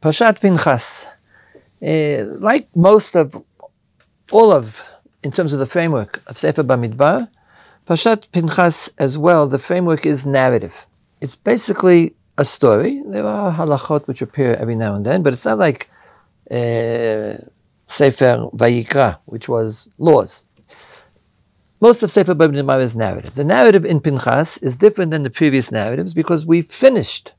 Parashat Pinchas, like most of, in terms of the framework of Sefer Bamidbar, Parashat Pinchas as well, the framework is narrative. It's basically a story. There are halachot which appear every now and then, but it's not like Sefer Vayikra, which was laws. Most of Sefer Bamidbar is narrative. The narrative in Pinchas is different than the previous narratives because we finished,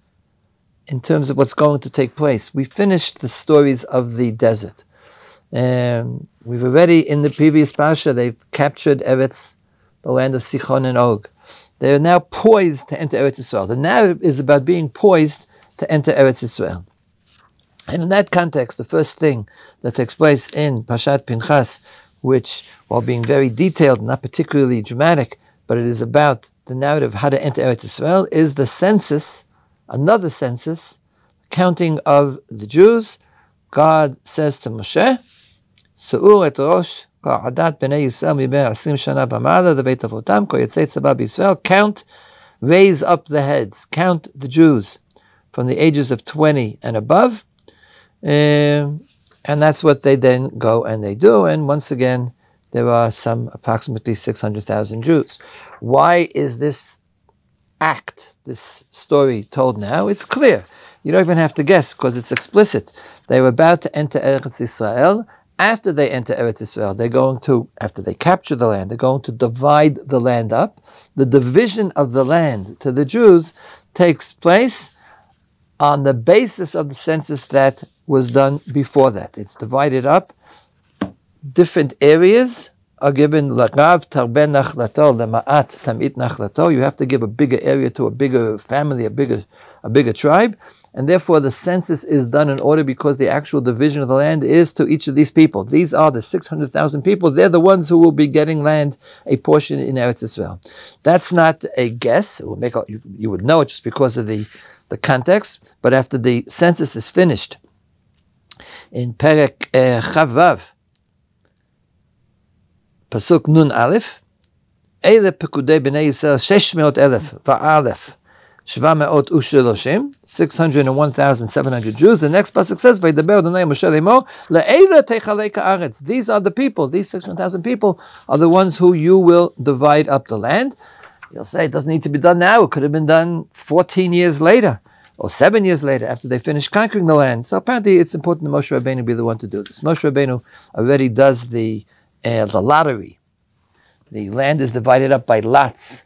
in terms of what's going to take place, we finished the stories of the desert. We've already, in the previous Parsha, they've captured Eretz, the land of Sichon and Og. They are now poised to enter Eretz Yisrael. The narrative is about being poised to enter Eretz Yisrael. And in that context, the first thing that takes place in Parashat Pinchas, which, while being very detailed, not particularly dramatic, but it is about the narrative of how to enter Eretz Yisrael, is the census, another census, counting of the Jews. God says to Moshe, Se'ur et rosh ka'adat b'nei Yisrael miben 20 shana b'ma'ala l'beit avotam ko yetzei tzaba b'Yisrael. Count, raise up the heads, count the Jews from the ages of 20 and above. And that's what they then go and they do. And once again, there are some approximately 600,000 Jews. Why is this act, this story told now? It's clear. You don't even have to guess because it's explicit. They were about to enter Eretz Yisrael. After they enter Eretz Yisrael, they're going to, after they capture the land, they're going to divide the land up. The division of the land to the Jews takes place on the basis of the census that was done before that. It's divided up. Different areas are given. L'rav tarbe nachlato, lema'at tamit nachlato. You have to give a bigger area to a bigger family, a bigger tribe. And therefore the census is done in order because the actual division of the land is to each of these people. These are the 600,000 people. They're the ones who will be getting land, a portion in Eretz Yisrael. That's not a guess. It will make you would know it just because of the context. But after the census is finished, in Perek Chavav, Pasuk Nun Aleph, Eile Pekudei B'nei Yisrael 600,000 va'alef 730, 601,700 Jews. The next pasuk says, "Vaydaber Adonai Moshe lemor le'eile techalei haaretz." These are the people. These 600,000 people are the ones who you will divide up the land. You'll say it doesn't need to be done now. It could have been done 14 years later or 7 years later after they finish conquering the land. So apparently, it's important that Moshe Rabbeinu be the one to do this. Moshe Rabbeinu already does the lottery. The land is divided up by lots.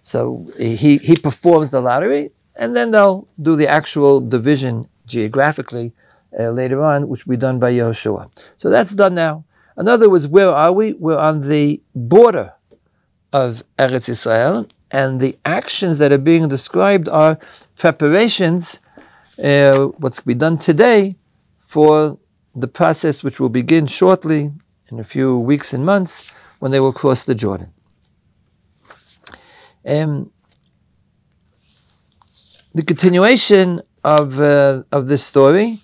So he performs the lottery, and then they'll do the actual division geographically later on, which will be done by Yehoshua. So that's done now. In other words, where are we? We're on the border of Eretz Yisrael, and the actions that are being described are preparations, what's to be done today, for the process which will begin shortly, in a few weeks and months, when they will cross the Jordan. The continuation of this story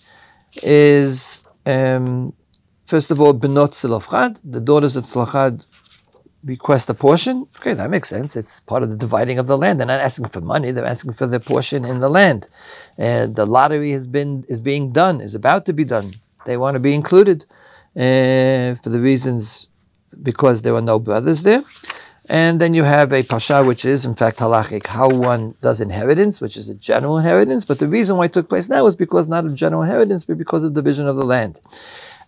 is, first of all, Benot Tzlofchad, the daughters of Tzlofchad request a portion. Okay, that makes sense. It's part of the dividing of the land. They're not asking for money; they're asking for their portion in the land. The lottery is being done, is about to be done. They want to be included for the reasons because there were no brothers there. And then you have a pasha, which is, in fact, halachic, how one does inheritance, which is a general inheritance. But the reason why it took place now is because not of general inheritance, but because of division of the land.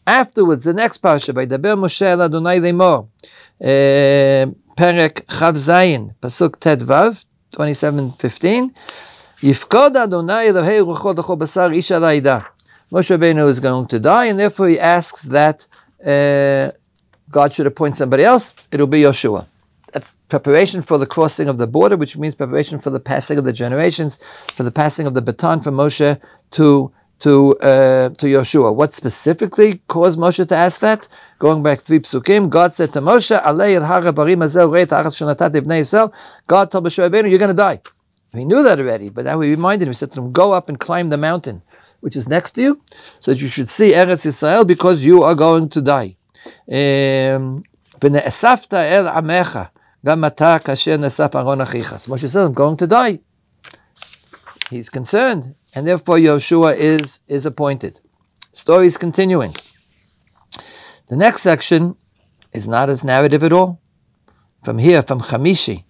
Afterwards, the next pasha, by Daber Moshe el Adonai lemor, Perek Chav Zayin, Pasuk Tet Vav, 27:15, Yifkod Adonai Elohei Rucho L'chol Basar Ish Alayda. Moshe Rabbeinu is going to die, and therefore he asks that God should appoint somebody else. It'll be Yoshua. That's preparation for the crossing of the border, which means preparation for the passing of the generations, for the passing of the baton from Moshe to Yoshua. What specifically caused Moshe to ask that? Going back 3 psukim, God said to Moshe, Alei el hara barim hazel reit ha'aretz shanatat ibnei Yisrael. God told Moshe Rabbeinu, you're going to die. He knew that already, but now he reminded him. He said to him, go up and climb the mountain, which is next to you, so that you should see Eretz Yisrael, because you are going to die. V'ne'esafta el amecha. So Moshe says, I'm going to die. He's concerned. and therefore Yoshua is appointed. Story is continuing. The next section is not as narrative at all. From here, from Chamishi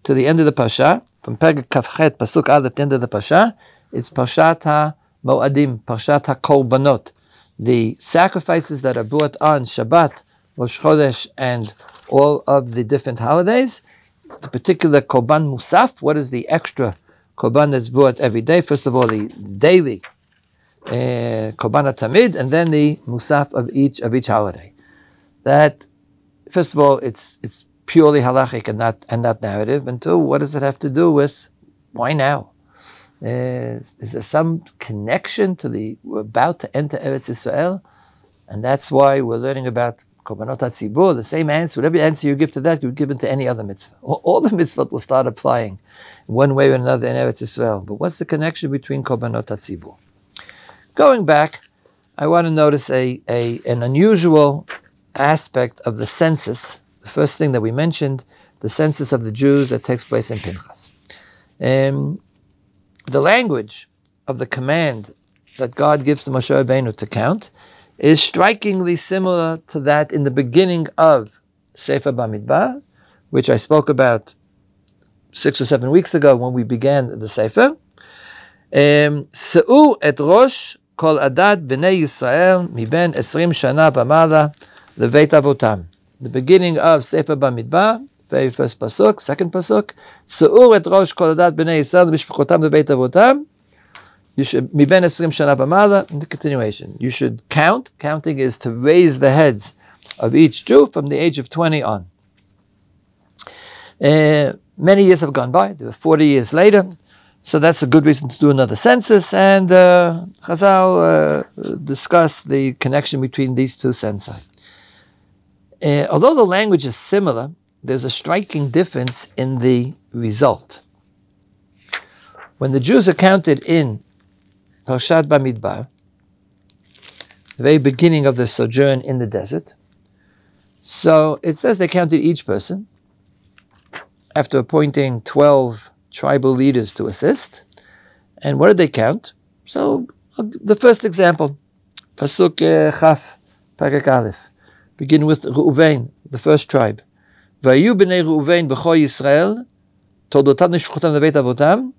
to the end of the Parsha, from Perek Kafchet, Pasuk Aleph, at the end of the Parsha, it's Parshat HaMoadim, Parshat HaKorbanot, the sacrifices that are brought on Shabbat, Rosh Chodesh, and all of the different holidays. The particular Korban Musaf, what is the extra Korban that's brought every day? First of all, the daily Korban HaTamid, and then the Musaf of each holiday. That, first of all, it's purely halachic and not narrative. And two, what does it have to do with why now? Is there some connection to we're about to enter Eretz Israel, and that's why we're learning about Korbanot HaTzibur? The same answer, whatever answer you give to that, you would give it to any other mitzvah. All the mitzvot will start applying one way or another in Eretz Israel. But what's the connection between Korbanot HaTzibur? Going back, I want to notice an unusual aspect of the census. The first thing that we mentioned, the census of the Jews that takes place in Pinchas. The language of the command that God gives to Moshe Rabbeinu to count is strikingly similar to that in the beginning of Sefer Bamidbar, which I spoke about 6 or 7 weeks ago when we began the Sefer. Se'u et rosh kol adat b'nei Yisrael miben 20 shana v'mala leveit avotam. The beginning of Sefer Bamidbar, very first pasuk, second pasuk. Se'ur et rosh kol adat b'nei Yisrael mishpachotam leveit avotam. You should miben 20 shana v'mala. In the continuation, you should count. Counting is to raise the heads of each Jew from the age of 20 on. Many years have gone by. There were 40 years later. So that's a good reason to do another census, and Chazal discuss the connection between these two censi. Although the language is similar, there's a striking difference in the result. When the Jews are counted in Parashat Bamidbar, the very beginning of their sojourn in the desert, so it says they counted each person after appointing 12 tribal leaders to assist. And what did they count? So the first example, Pasuk Chaf, Perek Aleph, begin with Reuven, the first tribe. Vayu b'nei Reuven b'chol Yisrael, toldotam nishpachotam leveit avotam,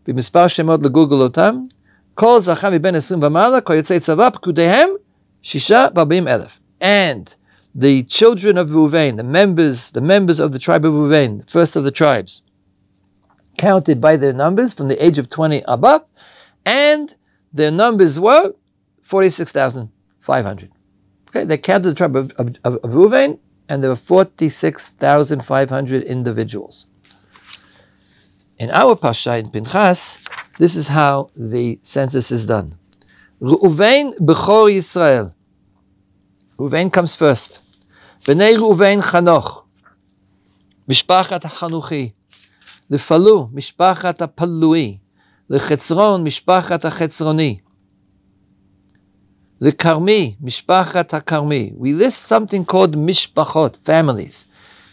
b'mispar shemot legulgalotam, kol zachar miben 20 v'mala, kol yotzei tzava, pekudehem, 46,000. And the children of Reuven, the members of the tribe of Reuven, the first of the tribes, counted by their numbers from the age of 20 above, and their numbers were 46,500. Okay, they counted the tribe of Reuven, and there were 46,500 individuals. In our Parsha in Pinchas, this is how the census is done. Reuven b'chor Yisrael. Reuven comes first. B'nei Reuven Chanoch, Mishpachat HaChanuchi. לפלו, משפחת הפלואי, לחצרון, משפחת החצרוני, לכרמי, משפחת הכרמי. We list something called mishpachot, families.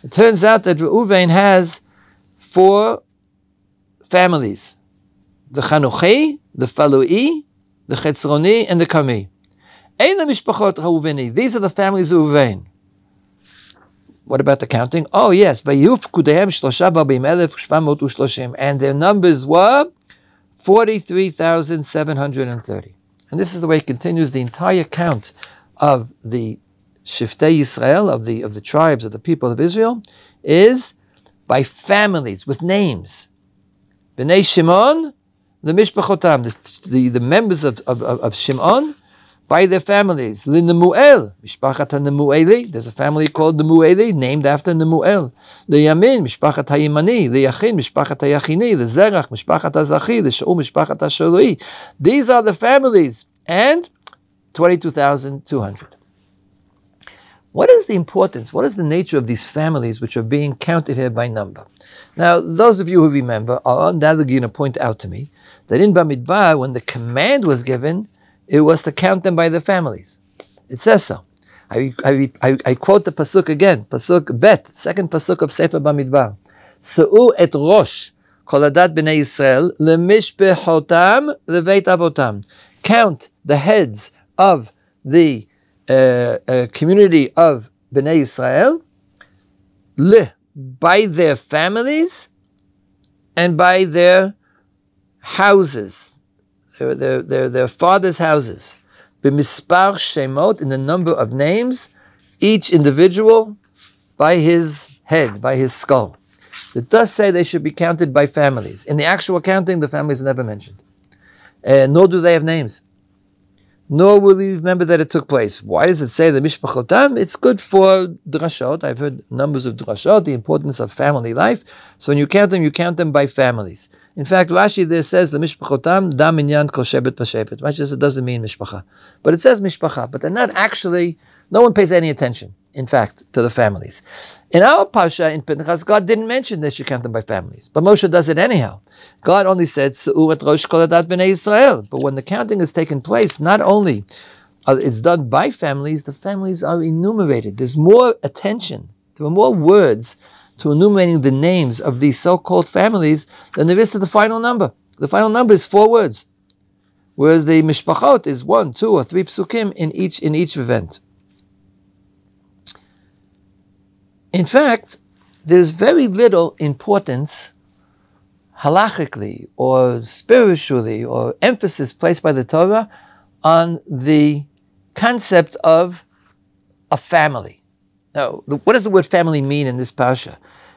It turns out that Reuven has 4 families: the Chanuchi, the Falui, the Chetzroni, and the Karmi. Ein mishpachot Reuveni. These are the families of Reuven. What about the counting? Oh yes, and their numbers were 43,730. And this is the way it continues the entire count of the Shiftei Yisrael, of the tribes of the people of Israel, is by families with names. Bnei Shimon, the Mishpachotam, the members of Shimon, by their families. L'Nemuel, Mishpachat HaNemueli. There's a family called Nemueli, named after Nemuel. L'Yamin, Mishpachat HaYimani. L'Yachin, Mishpachat HaYachini. L'Zerach, Mishpachat HaZachi. L'Shaul, Mishpachat HaSholoi. These are the families. And 22,200. What is the importance? What is the nature of these families which are being counted here by number? Now, those of you who remember are undoubtedly going to point out to me that in Bamidbar, when the command was given, it was to count them by their families. It says so. I quote the pasuk again, pasuk bet, second pasuk of Sefer Bamidbar. Se'u et rosh Kol adat b'nei Yisrael lemishbechotam leveit avotam. Count the heads of the community of Bnei Yisrael by their families and by their houses, their fathers' houses. B'mispar shemot, in the number of names, each individual by his head, by his skull. It does say they should be counted by families. In the actual counting, the families are never mentioned. Nor do they have names. Nor will you remember that it took place. Why does it say the mishpachotam? It's good for drashot. I've heard numbers of drashot, the importance of family life. So when you count them by families. In fact, Rashi there says the mishpachotam dam inyan kol shebet b'shebet. Rashi says it doesn't mean mishpacha, but it says mishpacha. But they're not actually. No one pays any attention, in fact, to the families. In our Parsha, in Pinchas, God didn't mention they should count them by families. But Moshe does it anyhow. God only said, Se'ur et rosh kol adat b'nei Yisrael. But when the counting has taken place, not only it's done by families, the families are enumerated. There's more attention. There are more words to enumerating the names of these so-called families than there is to the final number. The final number is 4 words. Whereas the mishpachot is 1, 2, or 3 psukim in each event. In fact, there's very little importance halachically or spiritually or emphasis placed by the Torah on the concept of a family. Now, what does the word family mean in this parsha?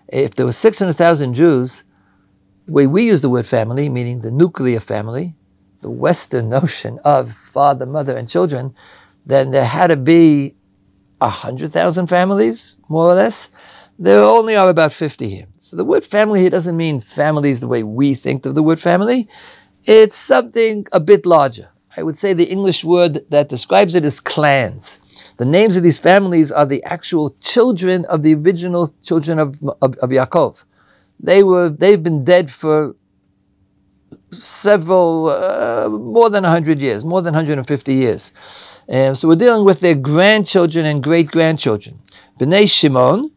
If there were 600,000 Jews, the way we use the word family, meaning the nuclear family, the Western notion of father, mother, and children, then there had to be 100,000 families, more or less. There only are about 50 here. So the word family here doesn't mean families the way we think of the word family. It's something a bit larger. I would say the English word that describes it is clans. The names of these families are the actual children of the original children of Yaakov. They've been dead for more than 100 years, more than 150 years. So we're dealing with their grandchildren and great-grandchildren. B'nai Shimon.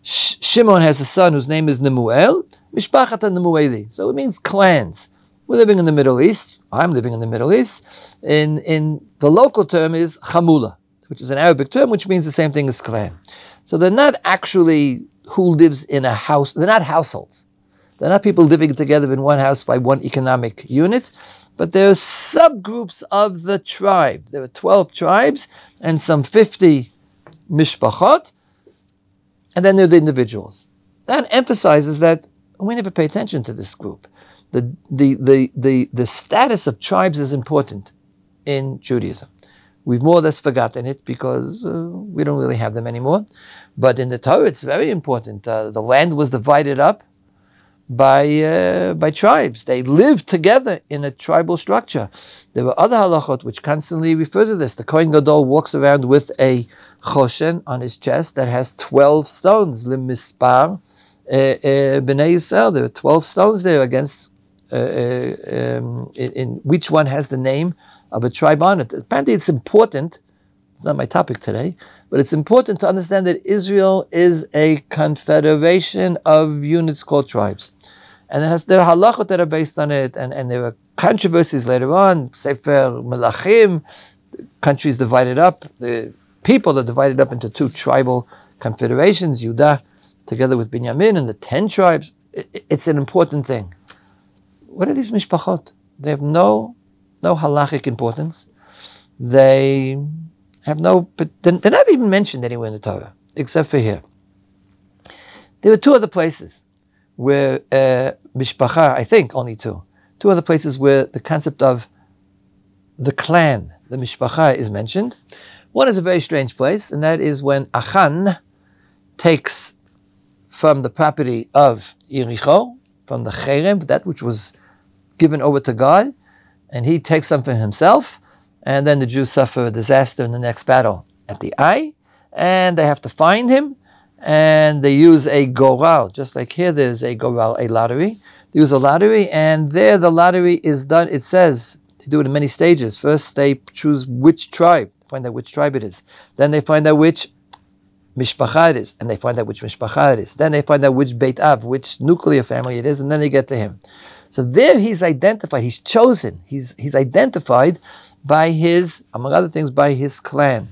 Shimon has a son whose name is Nemuel. Mishpachat Nemueli. So it means clans. We're living in the Middle East. I'm living in the Middle East. In the local term is Chamula, which is an Arabic term, which means the same thing as clan. So they're not actually who lives in a house. They're not households. They're not people living together in one house by one economic unit. But there are subgroups of the tribe. There are 12 tribes and some 50 mishpachot, and then there are the individuals. That emphasizes that we never pay attention to this group. The status of tribes is important in Judaism. We've more or less forgotten it because we don't really have them anymore. But in the Torah, it's very important. The land was divided up by tribes. They lived together in a tribal structure. There were other halachot which constantly refer to this. The Kohen Gadol walks around with a choshen on his chest that has 12 stones. L'mispar b'nei Yisrael. There are 12 stones there against in which one has the name of a tribe on it. Apparently it's important. It's not my topic today, but it's important to understand that Israel is a confederation of units called tribes. And there are halachot that are based on it, and there are controversies later on. Sefer Melachim, the countries divided up, the people are divided up into 2 tribal confederations, Judah together with Binyamin and the 10 tribes. It's an important thing. What are these mishpachot? They have no halachic importance. They have they're not even mentioned anywhere in the Torah, except for here. There were 2 other places where mishpacha, I think only 2 other places where the concept of the clan, the mishpacha, is mentioned. One is a very strange place, and that is when Achan takes from the property of Yericho, from the cherem, that which was given over to God, and he takes some for himself, and then the Jews suffer a disaster in the next battle at the Ai, and they have to find him, and they use a goral, just like here there's a goral, a lottery. They use a lottery, and there the lottery is done, it says, they do it in many stages. First they choose which tribe, find out which tribe it is. Then they find out which mishpacha it is, and they find out which mishpacha it is. Then they find out which Beit Av, which nuclear family it is, and then they get to him. So there he's identified, he's chosen, he's identified by his, among other things, by his clan.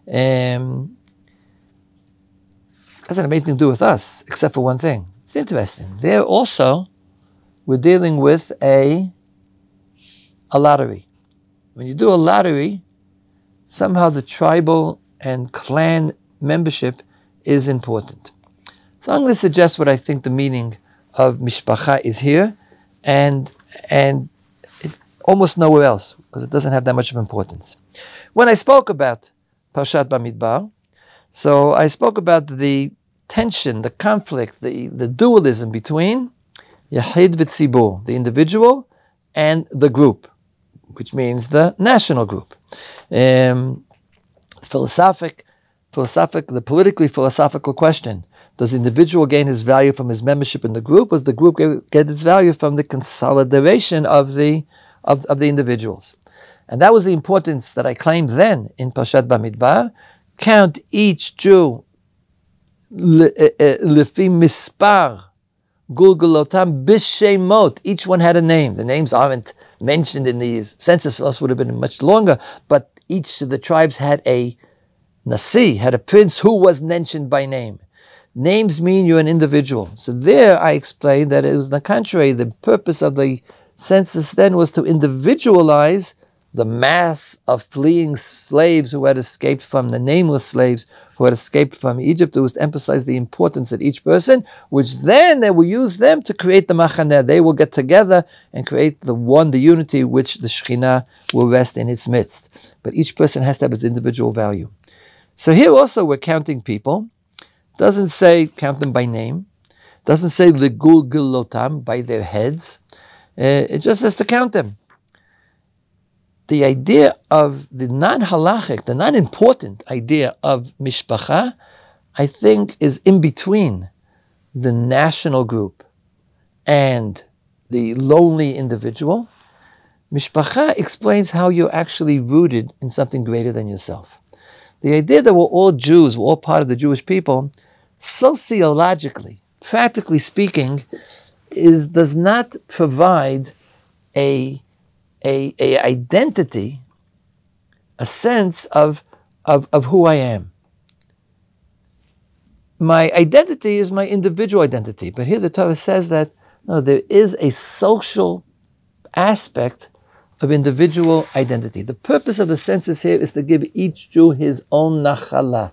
Doesn't have anything to do with us, except for one thing. It's interesting. There also, we're dealing with a lottery. When you do a lottery, somehow the tribal and clan membership is important. So I'm going to suggest what I think the meaning of mishpacha is here, and it, almost nowhere else, because it doesn't have that much of importance. When I spoke about Parashat Bamidbar, so I spoke about the tension, the conflict, the dualism between Yahid v'tzibur, the individual, and the group, which means the national group. The politically philosophical question: does the individual gain his value from his membership in the group, or does the group get its value from the consolidation of the individuals? And that was the importance that I claimed then in Parashat Bamidbar. Count each Jew lefi mispar gulgulotam b'shemot. Each one had a name. The names aren't mentioned in the census, else would have been much longer, but each of the tribes had a nasi, had a prince who was mentioned by name. Names mean you're an individual. So there I explained that it was the contrary. The purpose of the census then was to individualize the mass of fleeing slaves who had escaped from the nameless slaves who had escaped from Egypt. It was to emphasize the importance of each person, which then they will use them to create the machaneh. They will get together and create the one, the unity, which the Shekhinah will rest in its midst. But each person has to have his individual value. So here also we're counting people. Doesn't say count them by name. Doesn't say legul gilotam, by their heads. It just says to count them. The idea of the non-halachic, the non-important idea of mishpacha, I think is in between the national group and the lonely individual. Mishpacha explains how you're actually rooted in something greater than yourself. The idea that we're all Jews, we're all part of the Jewish people, sociologically, practically speaking, does not provide a identity, a sense of who I am. My identity is my individual identity, but here the Torah says that no, there is a social aspect of individual identity. The purpose of the census here is to give each Jew his own nachala.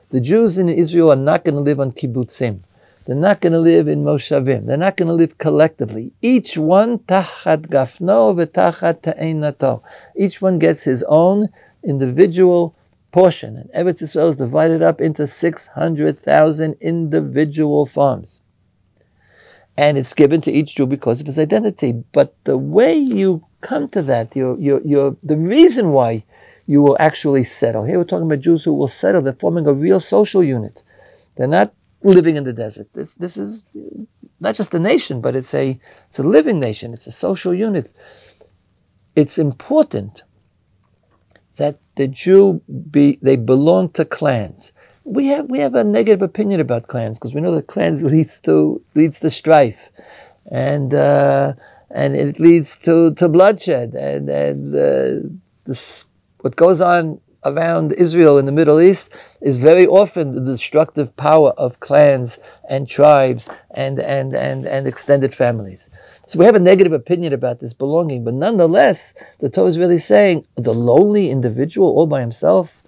The Jews in Israel are not going to live on kibbutzim. They're not going to live in moshavim. They're not going to live collectively. Each one tachat gafno v'tachat ta'einato. Each one gets his own individual portion. And Eretz Yisrael is divided up into 600,000 individual farms. And it's given to each Jew because of his identity. But the way you come to that, the reason why you will actually settle. Here we're talking about Jews who will settle. They're forming a real social unit. They're not living in the desert. This is not just a nation, but it's a living nation. It's a social unit. It's important that the Jew they belong to clans. We have a negative opinion about clans because we know that clans leads to strife, and it leads to bloodshed, and what goes on around Israel in the Middle East is very often the destructive power of clans and tribes and extended families. So we have a negative opinion about this belonging, but nonetheless, the Torah is really saying the lonely individual all by himself,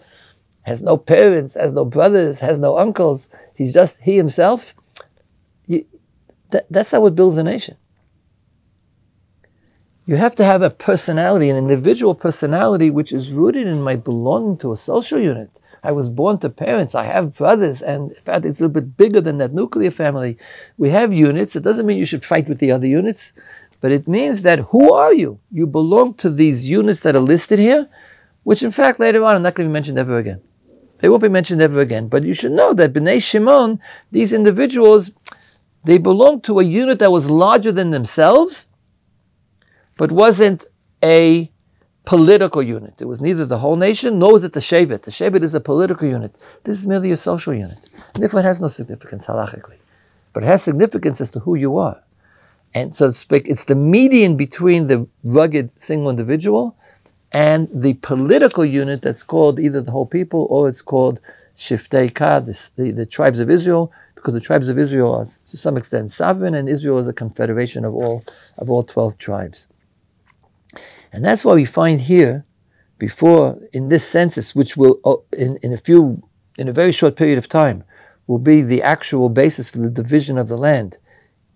has no parents, has no brothers, has no uncles, he's just he himself. That's how it builds a nation. You have to have a personality, an individual personality, which is rooted in my belonging to a social unit. I was born to parents, I have brothers, and in fact it's a little bit bigger than that nuclear family. We have units. It doesn't mean you should fight with the other units, but it means that who are you? You belong to these units that are listed here, which in fact later on are not going to be mentioned ever again. They won't be mentioned ever again, but you should know that B'nai Shimon, these individuals, they belong to a unit that was larger than themselves, but wasn't a political unit. It was neither the whole nation, nor was it the Shevet. The Shevet is a political unit. This is merely a social unit. And therefore it has no significance halachically. But it has significance as to who you are. And so to speak, it's the median between the rugged single individual and the political unit that's called either the whole people or it's called Shiftei Ka, the tribes of Israel, because the tribes of Israel are to some extent sovereign, and Israel is a confederation of all 12 tribes. And that's why we find here, before in this census, which will in a very short period of time, will be the actual basis for the division of the land,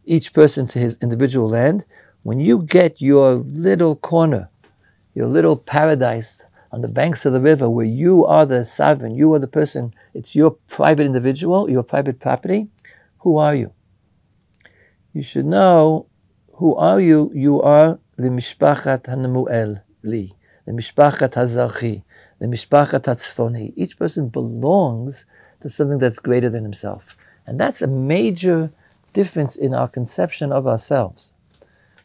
each person to his individual land. When you get your little corner, your little paradise on the banks of the river, where you are the sovereign, you are the person, it's your private individual, your private property, who are you? You should know, who are you? You are the Mishpachat HaNemuel Li, the Mishpachat HaZarchi, the Mishpachat HaTzfoni. Each person belongs to something that's greater than himself. And that's a major difference in our conception of ourselves.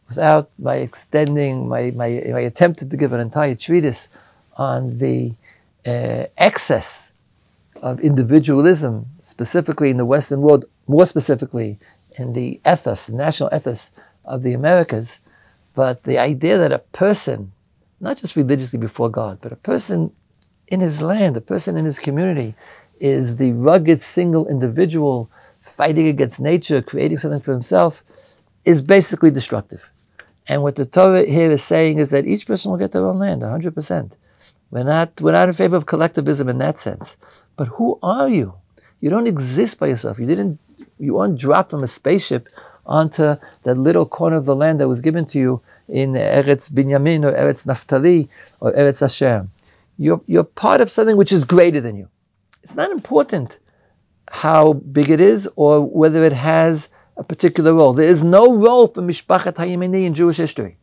Without my extending, my attempted to give an entire treatise on the excess of individualism, specifically in the Western world, more specifically in the ethos, the national ethos of the Americas, but the idea that a person, not just religiously before God, but a person in his land, a person in his community, is the rugged single individual fighting against nature, creating something for himself, is basically destructive. And what the Torah here is saying is that each person will get their own land, 100%. We're not in favor of collectivism in that sense. But who are you? You don't exist by yourself. You weren't dropped from a spaceship onto that little corner of the land that was given to you in Eretz Binyamin or Eretz Naphtali or Eretz Hashem. You're part of something which is greater than you. It's not important how big it is or whether it has a particular role. There is no role for Mishpachat HaYemeni in Jewish history.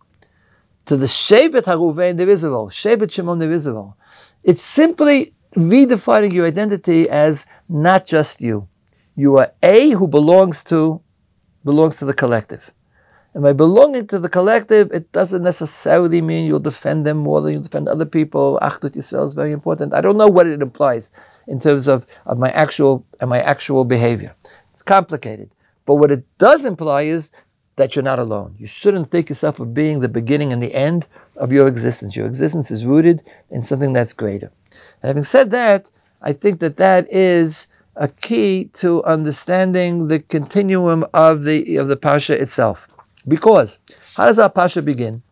To the Shevet HaRuven there is a role. Shevet Shimon there is a role. It's simply redefining your identity as not just you. You are a who belongs to the collective. And by belonging to the collective, it doesn't necessarily mean you'll defend them more than you'll defend other people. Achdut Yisrael is very important. I don't know what it implies in terms of my actual behavior. It's complicated. But what it does imply is that you're not alone. You shouldn't think yourself of being the beginning and the end of your existence. Your existence is rooted in something that's greater. And having said that, I think that is a key to understanding the continuum of the Parsha itself. Because, how does our Parsha begin?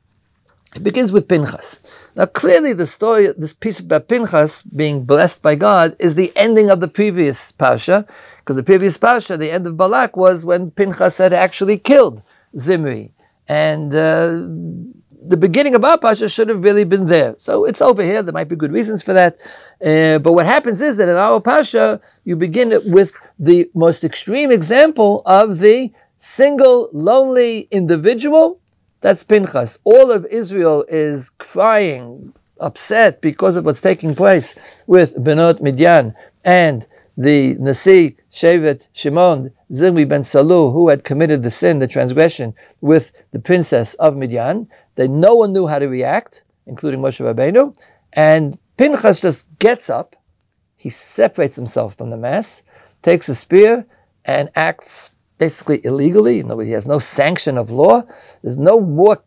It begins with Pinchas. Now clearly the story, this piece about Pinchas being blessed by God, is the ending of the previous Parsha, because the previous Parsha, the end of Balak, was when Pinchas had actually killed Zimri. And the beginning of our Parsha should have really been there. So it's over here, there might be good reasons for that. But what happens is that in our Parsha, you begin with the most extreme example of the single, lonely individual. That's Pinchas. All of Israel is crying, upset because of what's taking place with Benot Midian and the Nasi, Shevet, Shimon, Zimri ben Salu, who had committed the sin, the transgression, with the princess of Midian. That no one knew how to react, including Moshe Rabbeinu. And Pinchas just gets up, he separates himself from the mass, takes a spear, and acts basically illegally. In other words, he has no sanction of law. There's no more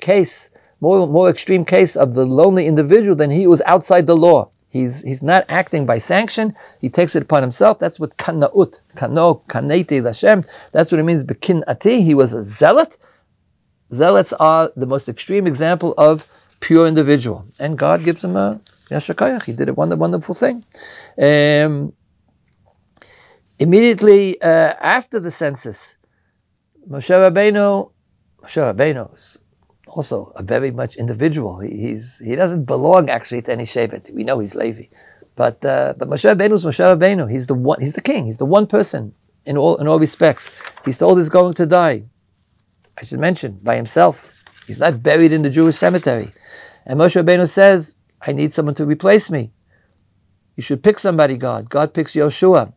extreme case of the lonely individual than he was outside the law. He's not acting by sanction. He takes it upon himself. That's what kana'ut, kano, kaneti l'Hashem. That's what it means, bekin ati. He was a zealot. Zealots are the most extreme example of pure individual. And God gives him a yashakayach. He did a wonderful thing. Immediately after the census, Moshe Rabbeinu is also a very much individual. He doesn't belong actually to any shevet. We know he's Levi, but Moshe Rabbeinu is Moshe Rabbeinu. He's the king. He's the one person in all respects. He's told he's going to die. I should mention, by himself. He's not buried in the Jewish cemetery. And Moshe Rabbeinu says, I need someone to replace me. You should pick somebody, God. God picks Yoshua.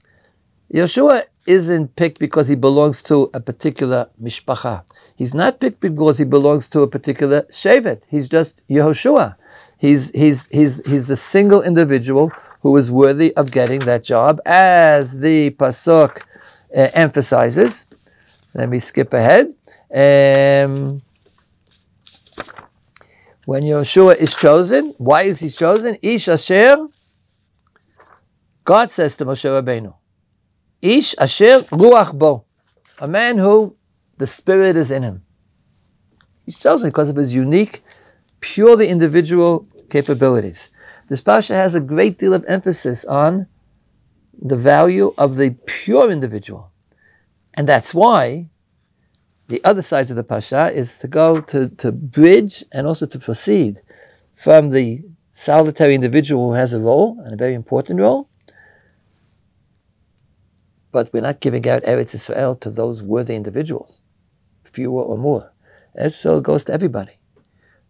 Yoshua isn't picked because he belongs to a particular mishpacha. He's not picked because he belongs to a particular shevet. He's just Yehoshua. He's the single individual who is worthy of getting that job, as the pasuk emphasizes. Let me skip ahead. When Yeshua is chosen, why is he chosen? Ish asher, God says to Moshe Rabbeinu, Ish asher ruach bo, a man who the Spirit is in him. He's chosen because of his unique, purely individual capabilities. This Parsha has a great deal of emphasis on the value of the pure individual. And that's why the other side of the Parsha is to go to bridge and also to proceed from the solitary individual who has a role, and a very important role, but we're not giving out Eretz Israel to those worthy individuals, fewer or more. Eretz Israel goes to everybody.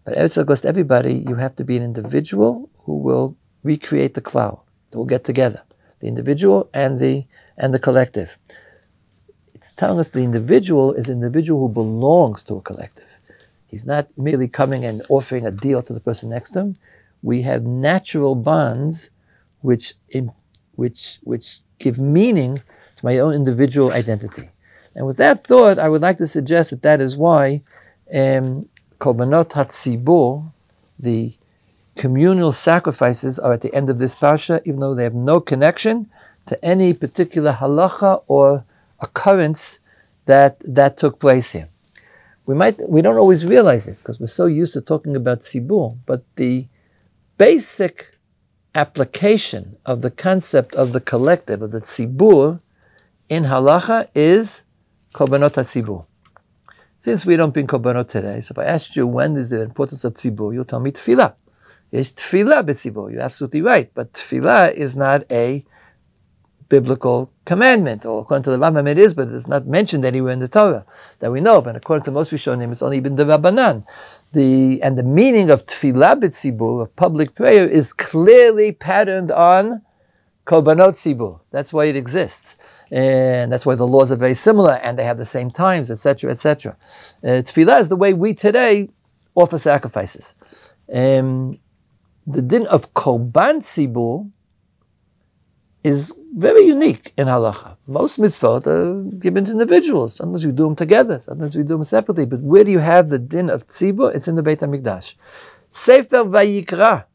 But Eretz Israel goes to everybody. You have to be an individual who will recreate the cloud, that will get together, the individual and the collective. It's telling us the individual is an individual who belongs to a collective. He's not merely coming and offering a deal to the person next to him. We have natural bonds which give meaning to my own individual identity. And with that thought, I would like to suggest that is why Korbanot HaTzibur, the communal sacrifices, are at the end of this parsha, even though they have no connection to any particular halacha or occurrence that took place here. We don't always realize it because we're so used to talking about tzibur, but the basic application of the concept of the collective, of the tzibur, in halacha is korbanot hatzibur. Since we don't bring korbanot today, so if I asked you when is the importance of tzibur, you'll tell me tefillah. There's tefillah b'tzibur. You're absolutely right, but tefillah is not a biblical commandment, or according to the Rambam it is, but it's not mentioned anywhere in the Torah that we know of. And according to most Rishonim, it's only been the Rabbanan. And the meaning of tefillah b'tzibur, of public prayer, is clearly patterned on korbanot tzibur. That's why it exists. And that's why the laws are very similar, and they have the same times, etc., etc. Tefillah is the way we today offer sacrifices. The din of korban tzibur is very unique in halacha. Most mitzvot are given to individuals. Sometimes we do them together, sometimes we do them separately. But where do you have the din of tzibur? It's in the Beit HaMikdash. Sefer Vayikra,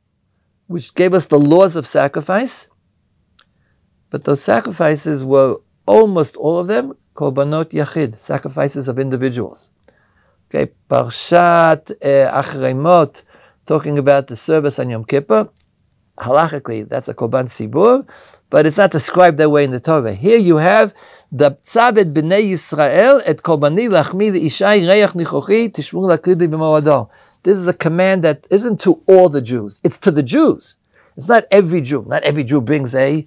which gave us the laws of sacrifice, but those sacrifices were almost all of them korbanot yachid, sacrifices of individuals. Okay, Parashat Achreimot, talking about the service on Yom Kippur. Halachically, that's a korban tzibur, but it's not described that way in the Torah. Here you have the tzabed b'nei Yisrael et korbani lachmi le'ishai reach nichochi tishmur laklidi b'moado. This is a command that isn't to all the Jews. It's to the Jews. It's not every Jew. Not every Jew brings a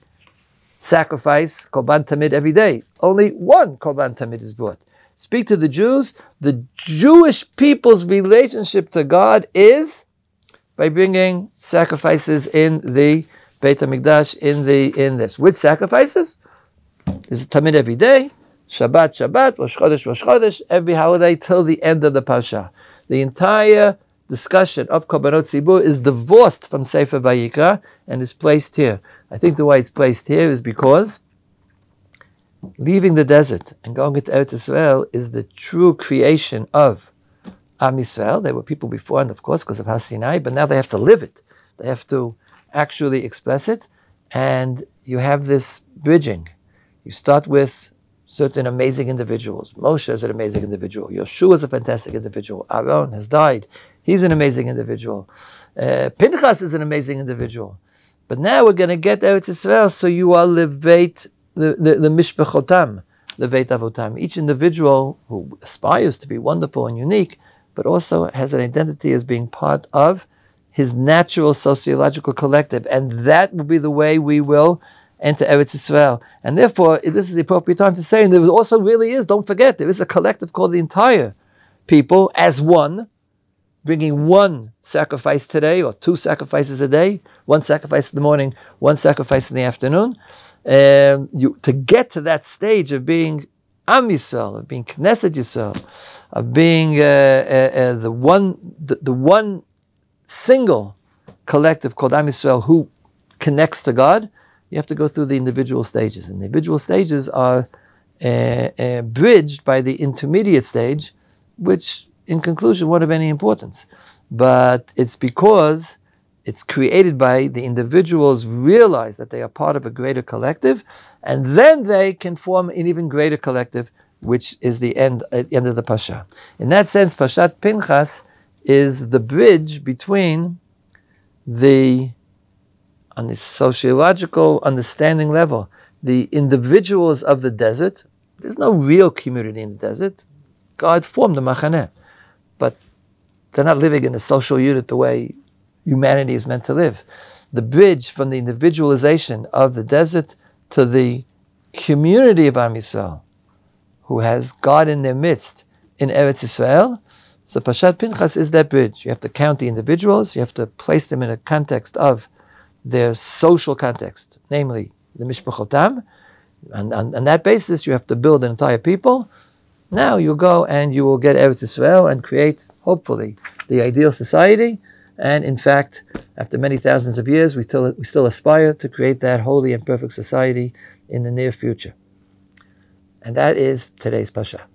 sacrifice, korban tamid, every day. Only one korban tamid is brought. Speak to the Jews. The Jewish people's relationship to God is by bringing sacrifices in the Beit HaMikdash, in this. Which sacrifices? Is it tamid every day? Shabbat, Rosh Chodesh, every holiday till the end of the Parsha. The entire discussion of Korbanot Tzibur is divorced from Sefer Vayikra and is placed here. I think the way it's placed here is because leaving the desert and going into Eretz Israel is the true creation of Am Yisrael. There were people before, and of course, because of Har Sinai, but now they have to live it. They have to actually express it, and you have this bridging. You start with certain amazing individuals. Moshe is an amazing individual. Yoshua is a fantastic individual. Aaron has died. He's an amazing individual. Pinchas is an amazing individual. But now we're going to get Eretz Israel, so you are leveit, the mishpachotam, leveit avotam. Each individual who aspires to be wonderful and unique, but also has an identity as being part of his natural sociological collective. And that will be the way we will enter Eretz Israel. And therefore, this is the appropriate time to say, and there also really is, don't forget, there is a collective called the entire people as one, bringing one sacrifice today, or two sacrifices a day, one sacrifice in the morning, one sacrifice in the afternoon. To get to that stage of being Am Yisrael, of being Knesset Yisrael, of being the one single collective called Am Yisrael who connects to God, you have to go through the individual stages. And the individual stages are bridged by the intermediate stage, which in conclusion won't have any importance. But it's because it's created by the individuals realize that they are part of a greater collective, and then they can form an even greater collective, which is the end of the Pasha. In that sense, Parashat Pinchas is the bridge between on the sociological understanding level, the individuals of the desert. There's no real community in the desert. God formed the Machaneh, but they're not living in a social unit the way humanity is meant to live. The bridge from the individualization of the desert to the community of Am Yisrael, who has God in their midst in Eretz Yisrael. So Parashat Pinchas is that bridge. You have to count the individuals, you have to place them in a context of their social context, namely the Mishpachotam. And on that basis, you have to build an entire people. Now you go and you will get Eretz Yisrael and create, hopefully, the ideal society. And in fact, after many thousands of years, we still aspire to create that holy and perfect society in the near future. And that is today's Pasha.